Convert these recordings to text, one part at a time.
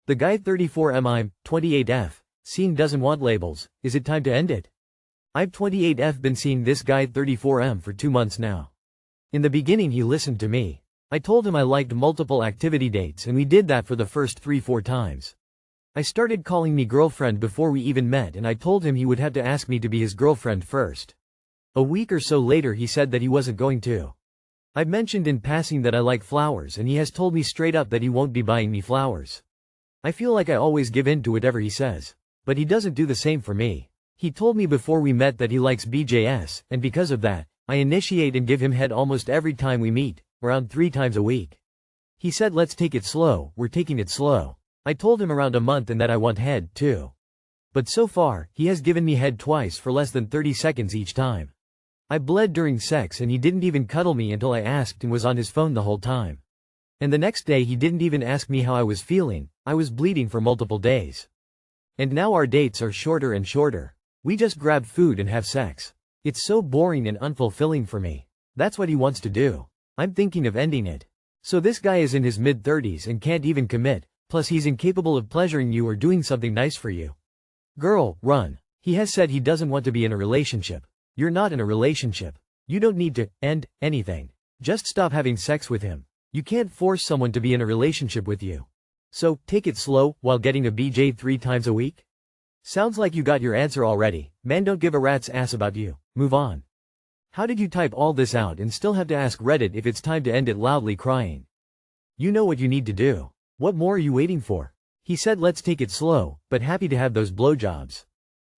The guy 34M, I'm 28F. Seeing doesn't want labels. Is it time to end it? I've 28F been seeing this guy 34M for 2 months now. In the beginning he listened to me. I told him I liked multiple activity dates and we did that for the first 3-4 times. I started calling me girlfriend before we even met and I told him he would have to ask me to be his girlfriend first. A week or so later he said that he wasn't going to. I've mentioned in passing that I like flowers and he has told me straight up that he won't be buying me flowers. I feel like I always give in to whatever he says. But he doesn't do the same for me. He told me before we met that he likes BJS, and because of that, I initiate and give him head almost every time we meet, around 3 times a week. He said let's take it slow, we're taking it slow. I told him around a month and that I want head, too. But so far, he has given me head twice for less than 30 seconds each time. I bled during sex and he didn't even cuddle me until I asked and was on his phone the whole time. And the next day he didn't even ask me how I was feeling. I was bleeding for multiple days. And now our dates are shorter and shorter. We just grab food and have sex. It's so boring and unfulfilling for me. That's what he wants to do. I'm thinking of ending it. So this guy is in his mid-30s and can't even commit, plus he's incapable of pleasuring you or doing something nice for you. Girl, run. He has said he doesn't want to be in a relationship. You're not in a relationship. You don't need to end anything. Just stop having sex with him. You can't force someone to be in a relationship with you. So, take it slow, while getting a BJ 3 times a week? Sounds like you got your answer already. Man, don't give a rat's ass about you. Move on. How did you type all this out and still have to ask Reddit if it's time to end it loudly crying? You know what you need to do. What more are you waiting for? He said let's take it slow, but happy to have those blowjobs.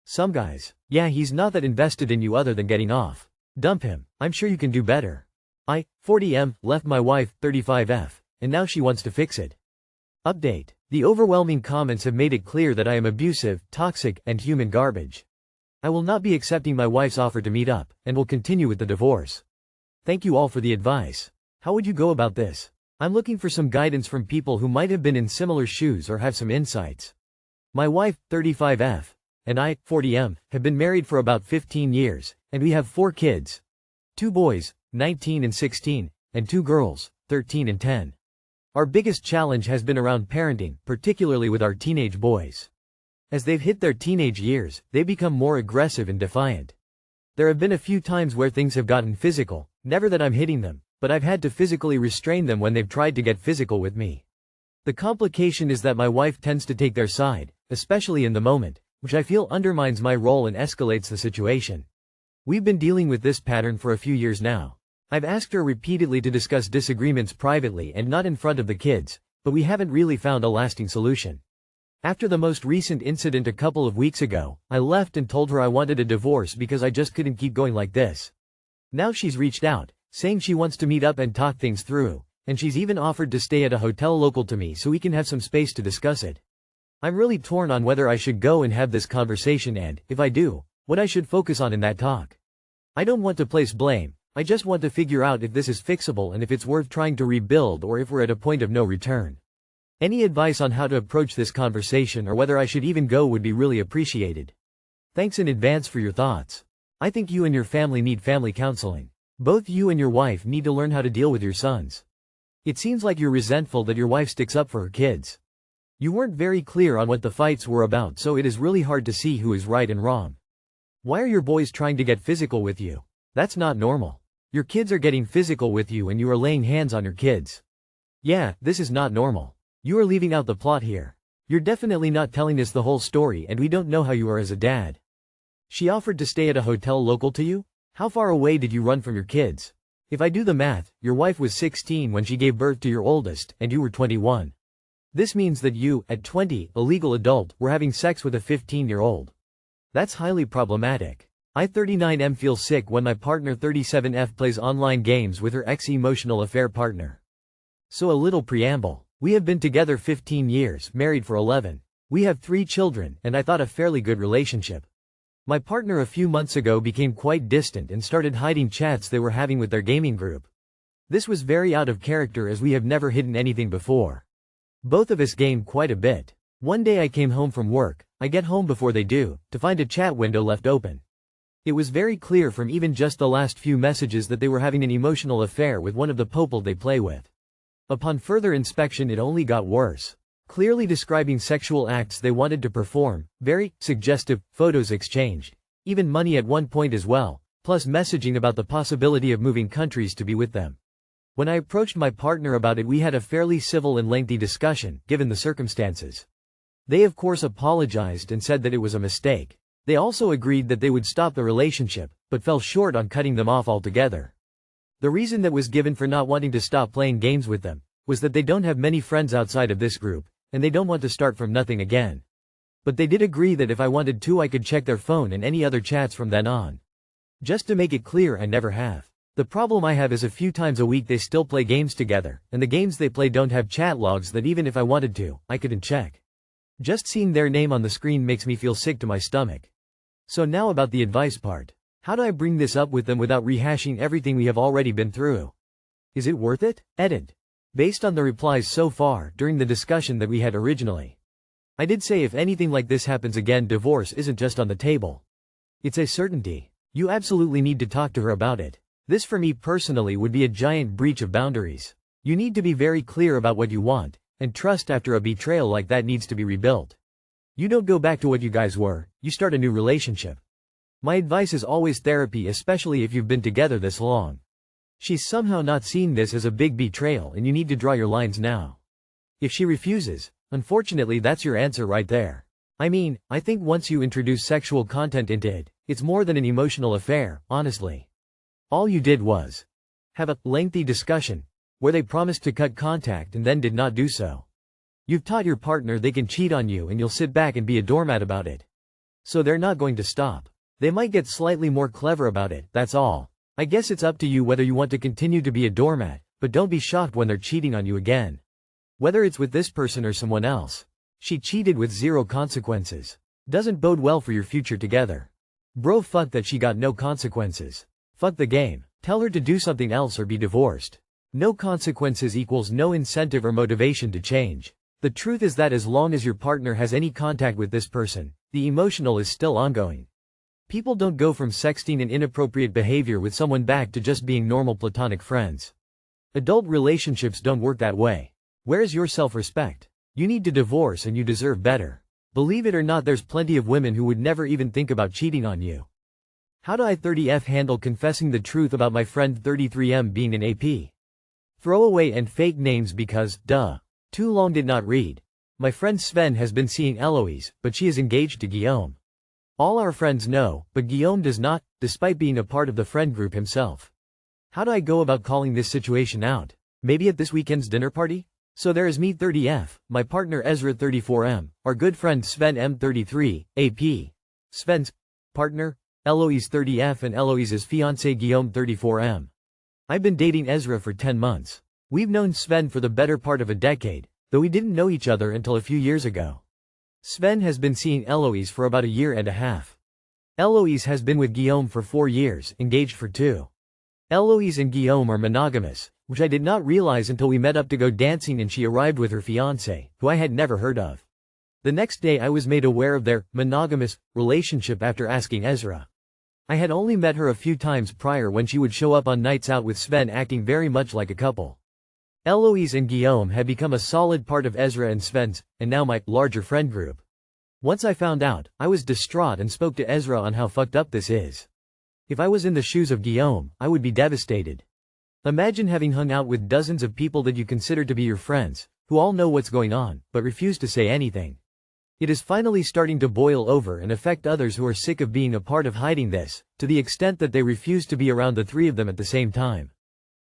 Some guys. Yeah, he's not that invested in you other than getting off. Dump him. I'm sure you can do better. I, 40M, left my wife, 35F, and now she wants to fix it. Update. The overwhelming comments have made it clear that I am abusive, toxic, and human garbage. I will not be accepting my wife's offer to meet up, and will continue with the divorce. Thank you all for the advice. How would you go about this? I'm looking for some guidance from people who might have been in similar shoes or have some insights. My wife, 35F, and I, 40M, have been married for about 15 years, and we have 4 kids. 2 boys, 19 and 16, and 2 girls, 13 and 10. Our biggest challenge has been around parenting, particularly with our teenage boys. As they've hit their teenage years, they become more aggressive and defiant. There have been a few times where things have gotten physical, never that I'm hitting them, but I've had to physically restrain them when they've tried to get physical with me. The complication is that my wife tends to take their side, especially in the moment, which I feel undermines my role and escalates the situation. We've been dealing with this pattern for a few years now. I've asked her repeatedly to discuss disagreements privately and not in front of the kids, but we haven't really found a lasting solution. After the most recent incident a couple of weeks ago, I left and told her I wanted a divorce because I just couldn't keep going like this. Now she's reached out, saying she wants to meet up and talk things through, and she's even offered to stay at a hotel local to me so we can have some space to discuss it. I'm really torn on whether I should go and have this conversation and, if I do, what I should focus on in that talk. I don't want to place blame. I just want to figure out if this is fixable and if it's worth trying to rebuild or if we're at a point of no return. Any advice on how to approach this conversation or whether I should even go would be really appreciated. Thanks in advance for your thoughts. I think you and your family need family counseling. Both you and your wife need to learn how to deal with your sons. It seems like you're resentful that your wife sticks up for her kids. You weren't very clear on what the fights were about, so it is really hard to see who is right and wrong. Why are your boys trying to get physical with you? That's not normal. Your kids are getting physical with you and you are laying hands on your kids. Yeah, this is not normal. You are leaving out the plot here. You're definitely not telling us the whole story and we don't know how you are as a dad. She offered to stay at a hotel local to you? How far away did you run from your kids? If I do the math, your wife was 16 when she gave birth to your oldest and you were 21. This means that you, at 20, a legal adult, were having sex with a 15-year-old. That's highly problematic. I 39M feel sick when my partner 37F plays online games with her ex-emotional affair partner. So a little preamble. We have been together 15 years, married for 11. We have 3 children, and I thought a fairly good relationship. My partner a few months ago became quite distant and started hiding chats they were having with their gaming group. This was very out of character as we have never hidden anything before. Both of us game quite a bit. One day I came home from work, I get home before they do, to find a chat window left open. It was very clear from even just the last few messages that they were having an emotional affair with one of the people they play with. Upon further inspection it only got worse. clearly describing sexual acts they wanted to perform, very suggestive, photos exchanged, even money at one point as well, plus messaging about the possibility of moving countries to be with them. When I approached my partner about it, we had a fairly civil and lengthy discussion, given the circumstances. They of course apologized and said that it was a mistake. They also agreed that they would stop the relationship, but fell short on cutting them off altogether. The reason that was given for not wanting to stop playing games with them was that they don't have many friends outside of this group, and they don't want to start from nothing again. But they did agree that if I wanted to, I could check their phone and any other chats from then on. Just to make it clear, I never have. The problem I have is a few times a week they still play games together, and the games they play don't have chat logs that even if I wanted to, I couldn't check. Just seeing their name on the screen makes me feel sick to my stomach. So now about the advice part. How do I bring this up with them without rehashing everything we have already been through? Is it worth it? Edit. Based on the replies so far during the discussion that we had originally, I did say if anything like this happens again, divorce isn't just on the table. It's a certainty. You absolutely need to talk to her about it. This for me personally would be a giant breach of boundaries. You need to be very clear about what you want, and trust after a betrayal like that needs to be rebuilt. You don't go back to what you guys were, you start a new relationship. My advice is always therapy, especially if you've been together this long. She's somehow not seeing this as a big betrayal, and you need to draw your lines now. If she refuses, unfortunately that's your answer right there. I mean, I think once you introduce sexual content into it, it's more than an emotional affair, honestly. All you did was have a lengthy discussion where they promised to cut contact and then did not do so. You've taught your partner they can cheat on you and you'll sit back and be a doormat about it. So they're not going to stop. They might get slightly more clever about it, that's all. I guess it's up to you whether you want to continue to be a doormat, but don't be shocked when they're cheating on you again. Whether it's with this person or someone else. She cheated with zero consequences. Doesn't bode well for your future together. Bro, fuck that she got no consequences. Fuck the game. Tell her to do something else or be divorced. No consequences equals no incentive or motivation to change. The truth is that as long as your partner has any contact with this person, the emotional is still ongoing. People don't go from sexting and inappropriate behavior with someone back to just being normal platonic friends. Adult relationships don't work that way. Where's your self-respect? You need to divorce and you deserve better. Believe it or not, there's plenty of women who would never even think about cheating on you. How do I 30F handle confessing the truth about my friend 33M being an AP? Throwaway and fake names because, duh. Too long did not read. My friend Sven has been seeing Eloise, but she is engaged to Guillaume. All our friends know, but Guillaume does not, despite being a part of the friend group himself. How do I go about calling this situation out? Maybe at this weekend's dinner party? So there is me 30F, my partner Ezra 34M, our good friend Sven M33, AP. Sven's partner, Eloise 30F, and Eloise's fiancé Guillaume 34M. I've been dating Ezra for 10 months. We've known Sven for the better part of a decade, though we didn't know each other until a few years ago. Sven has been seeing Eloise for about a year and a half. Eloise has been with Guillaume for 4 years, engaged for 2. Eloise and Guillaume are monogamous, which I did not realize until we met up to go dancing and she arrived with her fiancé, who I had never heard of. The next day I was made aware of their monogamous relationship after asking Ezra. I had only met her a few times prior when she would show up on nights out with Sven acting very much like a couple. Eloise and Guillaume had become a solid part of Ezra and Sven's, and now my larger friend group. Once I found out, I was distraught and spoke to Ezra on how fucked up this is. If I was in the shoes of Guillaume, I would be devastated. Imagine having hung out with dozens of people that you consider to be your friends, who all know what's going on, but refuse to say anything. It is finally starting to boil over and affect others who are sick of being a part of hiding this, to the extent that they refuse to be around the 3 of them at the same time.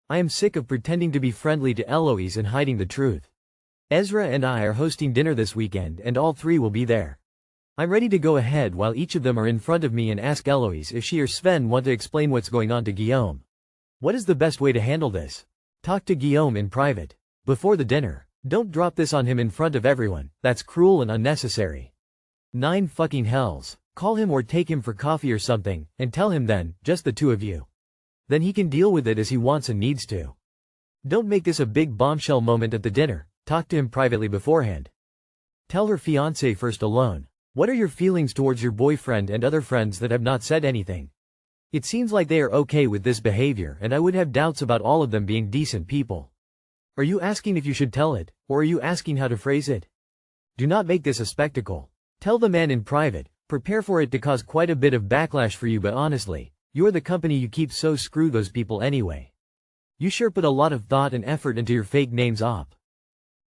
I am sick of pretending to be friendly to Eloise and hiding the truth. Ezra and I are hosting dinner this weekend and all 3 will be there. I'm ready to go ahead while each of them are in front of me and ask Eloise if she or Sven want to explain what's going on to Guillaume. What is the best way to handle this? Talk to Guillaume in private. Before the dinner. Don't drop this on him in front of everyone, that's cruel and unnecessary. 9 fucking hells. Call him or take him for coffee or something, and tell him then, just the 2 of you. Then he can deal with it as he wants and needs to. Don't make this a big bombshell moment at the dinner, talk to him privately beforehand. Tell her fiancé first alone. What are your feelings towards your boyfriend and other friends that have not said anything? It seems like they are okay with this behavior and I would have doubts about all of them being decent people. Are you asking if you should tell it, or are you asking how to phrase it? Do not make this a spectacle. Tell the man in private. Prepare for it to cause quite a bit of backlash for you, but honestly, you're the company you keep, so screw those people anyway. You sure put a lot of thought and effort into your fake names op.